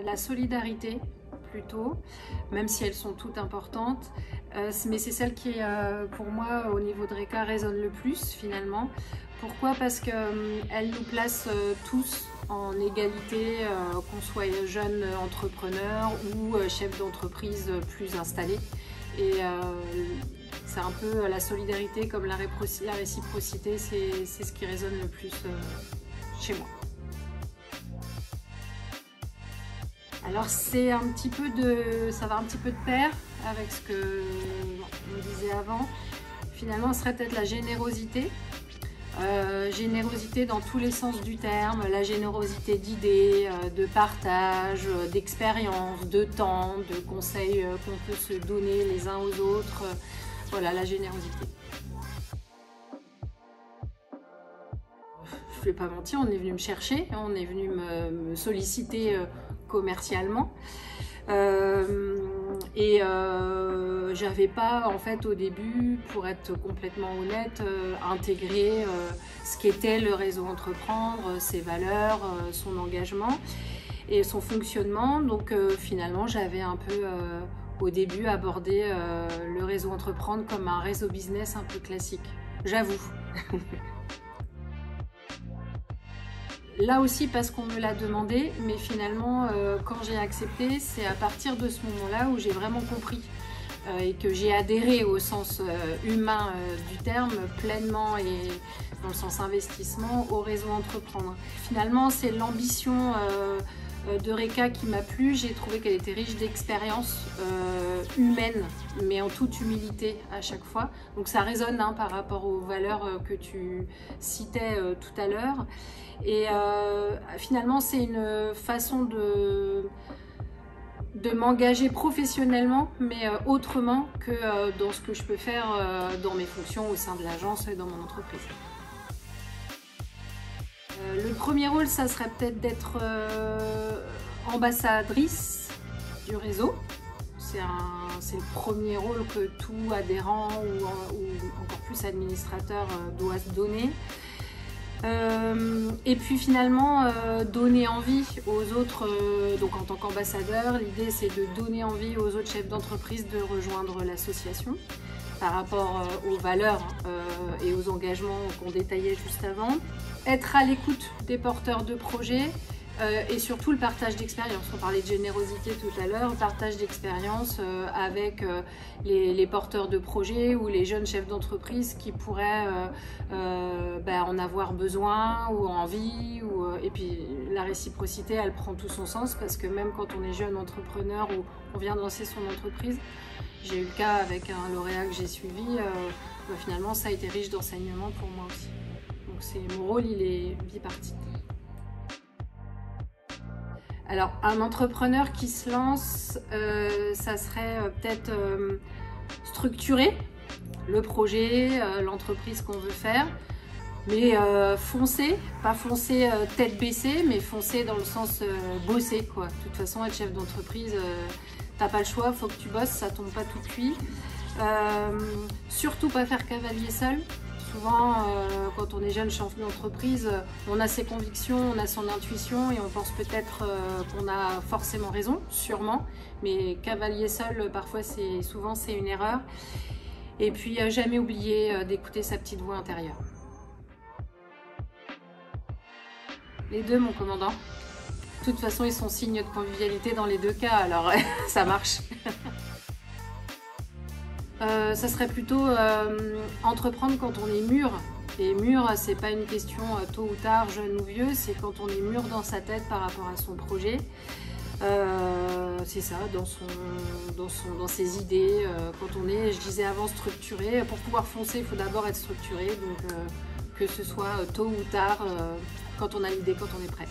la solidarité plutôt, même si elles sont toutes importantes, mais c'est celle qui, pour moi, au niveau de RECA, résonne le plus finalement. Pourquoi? Parce qu'elle nous place tous en égalité, qu'on soit jeune entrepreneur ou chef d'entreprise plus installé. Et c'est un peu la solidarité comme la réciprocité, c'est ce qui résonne le plus chez moi. Alors c'est un petit peu ça va un petit peu de pair avec ce que on disait avant. Finalement, ce serait peut-être la générosité. Générosité dans tous les sens du terme, la générosité d'idées, de partage, d'expérience, de temps, de conseils qu'on peut se donner les uns aux autres. Voilà, la générosité. Je ne vais pas mentir, on est venu me chercher, on est venu me solliciter commercialement. J'avais pas, en fait, au début, pour être complètement honnête, intégré ce qu'était le réseau Entreprendre, ses valeurs, son engagement et son fonctionnement. Donc finalement, j'avais un peu au début abordé le réseau Entreprendre comme un réseau business un peu classique, j'avoue. Là aussi parce qu'on me l'a demandé, mais finalement quand j'ai accepté, c'est à partir de ce moment-là où j'ai vraiment compris et que j'ai adhéré au sens humain du terme pleinement et dans le sens investissement au réseau Entreprendre. Finalement, c'est l'ambition de RECA qui m'a plu. J'ai trouvé qu'elle était riche d'expériences humaines, mais en toute humilité à chaque fois. Donc ça résonne par rapport aux valeurs que tu citais tout à l'heure. Et finalement, c'est une façon de m'engager professionnellement, mais autrement que dans ce que je peux faire dans mes fonctions au sein de l'agence et dans mon entreprise. Le premier rôle, ça serait peut-être d'être ambassadrice du réseau. C'est le premier rôle que tout adhérent ou encore plus administrateur doit se donner. Et puis finalement donner envie aux autres, donc en tant qu'ambassadeur, l'idée c'est de donner envie aux autres chefs d'entreprise de rejoindre l'association par rapport aux valeurs et aux engagements qu'on détaillait juste avant. Être à l'écoute des porteurs de projets et surtout le partage d'expérience. On parlait de générosité tout à l'heure, partage d'expérience avec les porteurs de projets ou les jeunes chefs d'entreprise qui pourraient en avoir besoin ou envie. Et puis la réciprocité, elle prend tout son sens parce que même quand on est jeune entrepreneur ou on vient de lancer son entreprise, j'ai eu le cas avec un lauréat que j'ai suivi, finalement ça a été riche d'enseignement pour moi aussi. Donc mon rôle, il est bipartite. Alors, un entrepreneur qui se lance, ça serait peut-être structurer le projet, l'entreprise qu'on veut faire, mais foncer, pas foncer tête baissée, mais foncer dans le sens bosser, quoi. De toute façon, être chef d'entreprise, t'as pas le choix, faut que tu bosses, ça tombe pas tout cuit. Surtout pas faire cavalier seul. Souvent, quand on est jeune chef d'entreprise, on a ses convictions, on a son intuition et on pense peut-être qu'on a forcément raison, sûrement. Mais cavalier seul, parfois, souvent, c'est une erreur. Et puis, jamais oublier d'écouter sa petite voix intérieure. Les deux, mon commandant. De toute façon, ils sont signes de convivialité dans les deux cas, alors ça marche. Ça serait plutôt entreprendre quand on est mûr. Et mûr, c'est pas une question tôt ou tard, jeune ou vieux, c'est quand on est mûr dans sa tête par rapport à son projet. C'est ça, dans ses idées, quand on est, je disais avant, structuré. Pour pouvoir foncer, il faut d'abord être structuré, donc que ce soit tôt ou tard, quand on a l'idée, quand on est prêt.